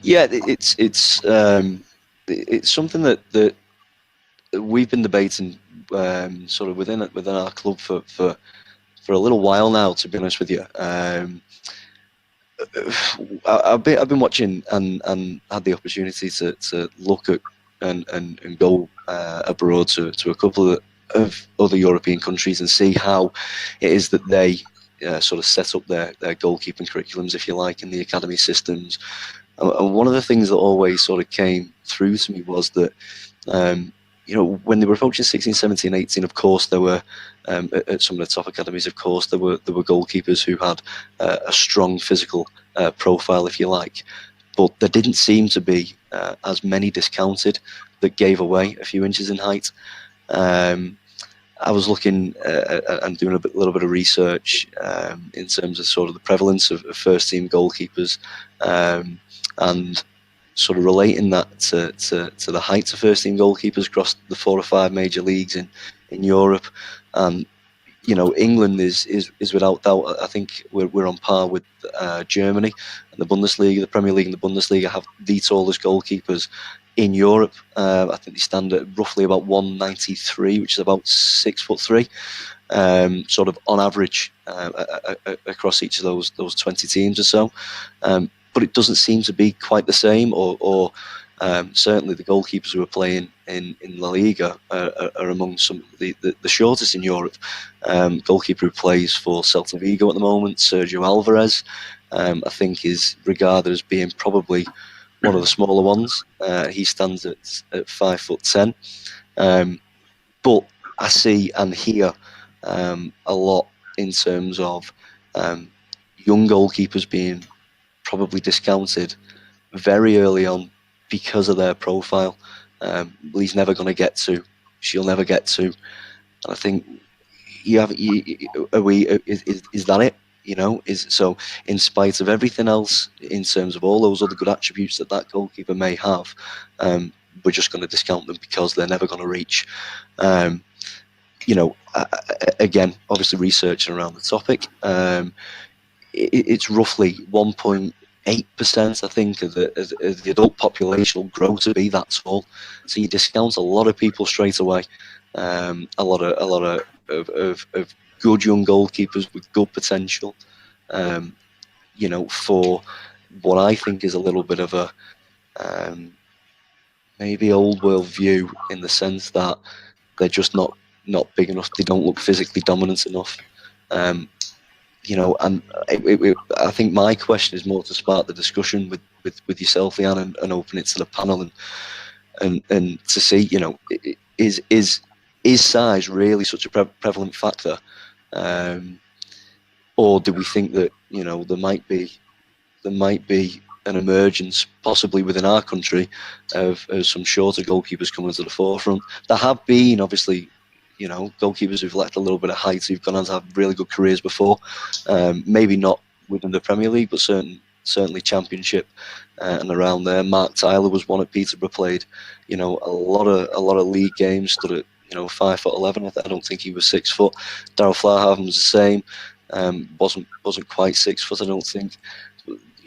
Yeah, it's something that we've been debating sort of within our club for a little while now. To be honest with you, I've been watching and had the opportunity to look at and go abroad to a couple of other European countries and see how it is that they sort of set up their goalkeeping curriculums, if you like, in the academy systems. And one of the things that always sort of came through to me was that, when they were approaching 16, 17, 18, of course, there were, at some of the top academies, of course, there were goalkeepers who had a strong physical profile, if you like. But there didn't seem to be as many discounted that gave away a few inches in height. I was looking and doing a little bit of research in terms of sort of the prevalence of first-team goalkeepers, and sort of relating that to the heights of first-team goalkeepers across the 4 or 5 major leagues in Europe. England is without doubt. I think we're on par with Germany and the Bundesliga. The Premier League and the Bundesliga have the tallest goalkeepers in Europe. I think they stand at roughly about 193, which is about 6'3", sort of on average across each of those 20 teams or so. But it doesn't seem to be quite the same, or certainly the goalkeepers who are playing in La Liga are among some of the shortest in Europe. Goalkeeper who plays for Celta Vigo at the moment, Sergio Alvarez, I think is regarded as being probably one of the smaller ones. He stands at 5'10". But I see and hear a lot in terms of young goalkeepers being probably discounted very early on because of their profile. He's never going to get to. She'll never get to. And I think is that it? So in spite of everything else, in terms of all those other good attributes that goalkeeper may have, we're just going to discount them because they're never going to reach. Again, obviously researching around the topic, it's roughly 1.8%, I think, of the adult population will grow to be that tall. So you discount a lot of people straight away. A lot of good young goalkeepers with good potential. For what I think is a little bit of a maybe old world view, in the sense that they're just not big enough. They don't look physically dominant enough. And I think my question is more to spark the discussion with yourself, Leanne, and open it to the panel, and to see, is size really such a prevalent factor, or do we think that there might be an emergence, possibly within our country, of some shorter goalkeepers coming to the forefront? There have been, obviously, goalkeepers who've lacked a little bit of height, who've gone on to have really good careers before. Maybe not within the Premier League, but certainly Championship and around there. Mark Tyler was one at Peterborough, played, a lot of league games, stood at 5'11". I don't think he was 6 foot. Daryl Flaherty was the same. Wasn't quite 6 foot, I don't think.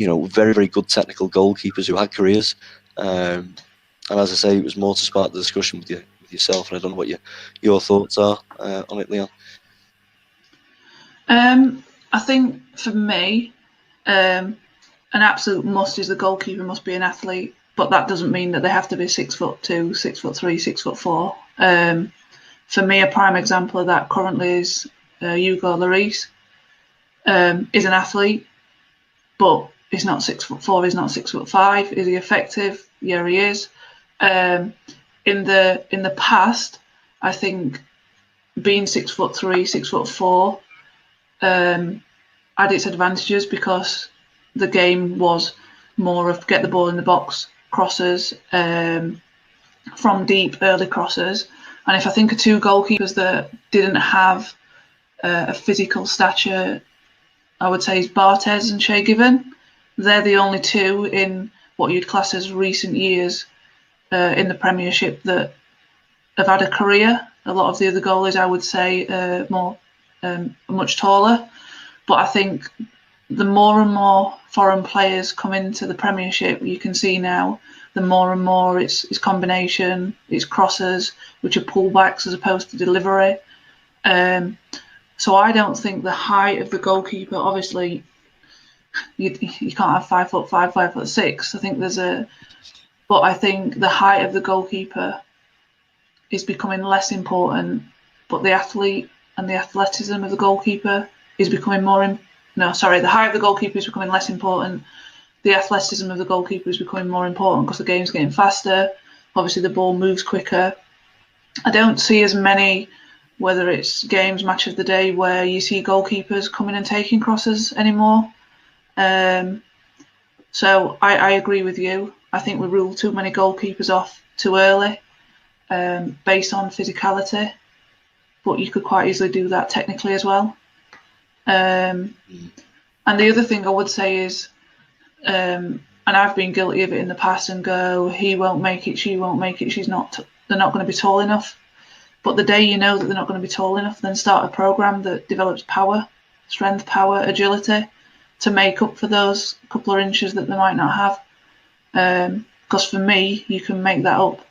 Very, very good technical goalkeepers who had careers. And as I say, it was more to spark the discussion with yourself, and I don't know what your thoughts are on it, Leanne. I think for me, an absolute must is the goalkeeper must be an athlete, but that doesn't mean that they have to be 6'2", 6'3", 6'4". For me, a prime example of that currently is Hugo Lloris. Is an athlete, but he's not 6'4", he's not 6'5". Is he effective? Yeah, he is. In the past, I think being 6'3", 6'4", had its advantages, because the game was more of get the ball in the box, crosses, from deep, early crosses. And if I think of two goalkeepers that didn't have a physical stature, I would say is Barthez and Shea Given. They're the only two in what you'd class as recent years in the Premiership that have had a career. A lot of the other goalies, I would say, much taller. But I think the more and more foreign players come into the Premiership, you can see now the more and more it's combination, it's crosses, which are pullbacks as opposed to delivery. So I don't think the height of the goalkeeper, obviously, you can't have 5'5", 5'6". I think but I think the height of the goalkeeper is becoming less important, but the athlete and the athleticism of the goalkeeper is becoming more. The height of the goalkeeper is becoming less important. The athleticism of the goalkeeper is becoming more important because the game's getting faster. Obviously, the ball moves quicker. I don't see as many, whether it's games, match of the day, where you see goalkeepers coming and taking crosses anymore. So I agree with you. I think we rule too many goalkeepers off too early based on physicality, but you could quite easily do that technically as well. And the other thing I would say is, and I've been guilty of it in the past, and go, he won't make it, she won't make it, they're not going to be tall enough. But the day you know that they're not going to be tall enough, then start a program that develops power, strength, power, agility to make up for those couple of inches that they might not have. Because for me, you can make that up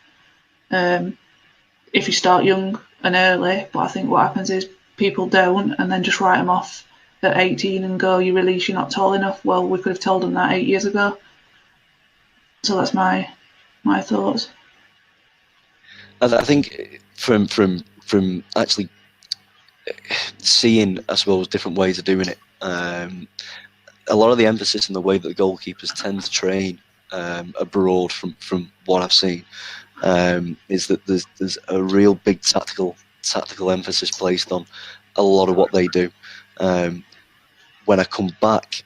if you start young and early. But I think what happens is people don't, and then just write them off at 18 and go, you release, you're not tall enough. Well, we could have told them that 8 years ago. So that's my thoughts. I think from actually seeing, I suppose, different ways of doing it, a lot of the emphasis in the way that the goalkeepers tend to train abroad, from what I've seen, is that there's a real big tactical emphasis placed on a lot of what they do. When I come back,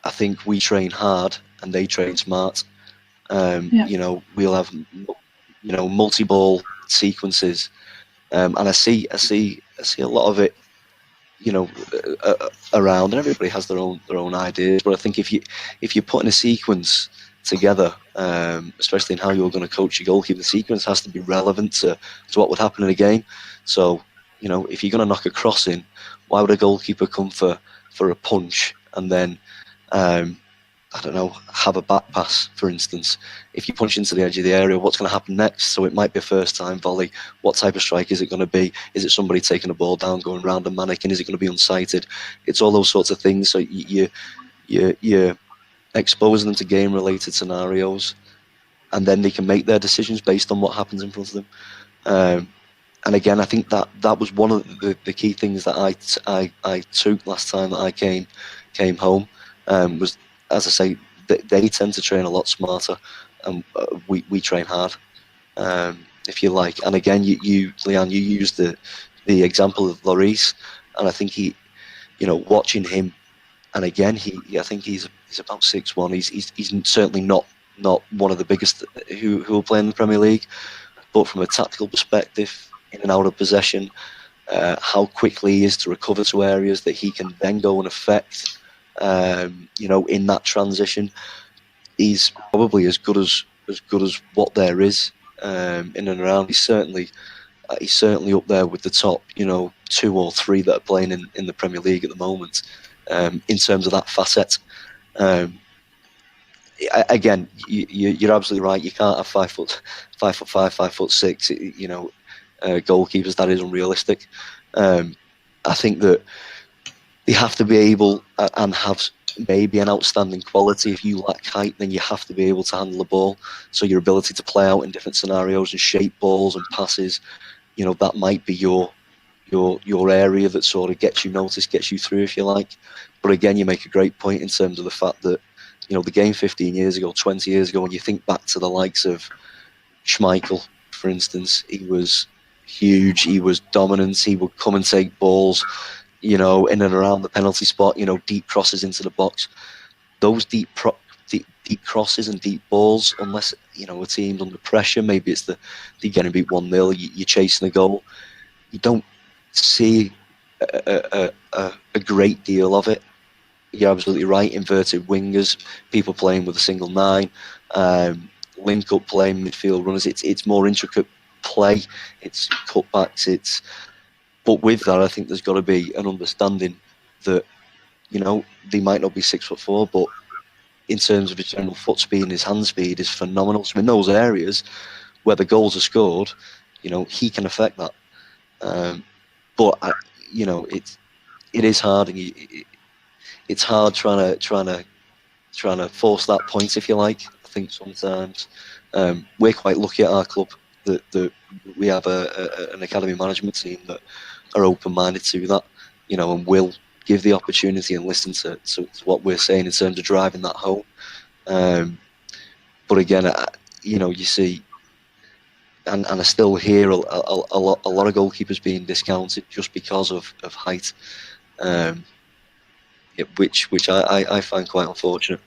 I think we train hard and they train smart. We'll have multi-ball sequences, and I see a lot of it, around, and everybody has their own ideas. But I think if you're putting a sequence together, especially in how you're going to coach your goalkeeper, the sequence has to be relevant to what would happen in a game. So, if you're going to knock a cross in, why would a goalkeeper come for a punch and then I don't know, have a back pass, for instance? If you punch into the edge of the area, what's going to happen next? So it might be a first-time volley. What type of strike is it going to be? Is it somebody taking a ball down, going round a mannequin? Is it going to be unsighted? It's all those sorts of things. So you're exposing them to game-related scenarios, and then they can make their decisions based on what happens in front of them. And again, I think that was one of the key things that I took last time that I came home, was, as I say, they tend to train a lot smarter, and we train hard, if you like. And again, you Leanne, you used the example of Lloris, and I think he, watching him, and again, I think he's about 6'1". He's certainly not one of the biggest who will play in the Premier League, but from a tactical perspective, in and out of possession, how quickly he is to recover to areas that he can then go and affect. In that transition, he's probably as good as what there is in and around. He's certainly up there with the top, 2 or 3 that are playing in the Premier League at the moment, in terms of that facet. Again, you're absolutely right. You can't have 5'5", 5'6", goalkeepers. That is unrealistic. I think that they have to be able and have maybe an outstanding quality. If you lack height, then you have to be able to handle the ball. So your ability to play out in different scenarios and shape balls and passes, that might be your area that sort of gets you noticed, gets you through, if you like. But again, you make a great point in terms of the fact that, the game 15 years ago, 20 years ago, when you think back to the likes of Schmeichel, for instance, he was huge, he was dominant, he would come and take balls, in and around the penalty spot, deep crosses into the box. Those deep crosses and deep balls, unless, a team's under pressure, maybe it's they're getting beat 1-0, you're chasing a goal, you don't see a great deal of it. You're absolutely right. Inverted wingers, people playing with a single 9, link-up play, midfield runners. It's more intricate play. It's cutbacks. But with that, I think there's got to be an understanding that you know, they might not be 6'4", but in terms of his general foot speed and his hand speed is phenomenal. So in those areas where the goals are scored, you know, he can affect that. But you know, it is hard, and it's hard trying to force that point, if you like. I think sometimes we're quite lucky at our club that we have an academy management team that are open-minded to that, you know, and will give the opportunity and listen to what we're saying in terms of driving that home. But again, you know, you see, and I still hear a lot of goalkeepers being discounted just because of height, which I find quite unfortunate.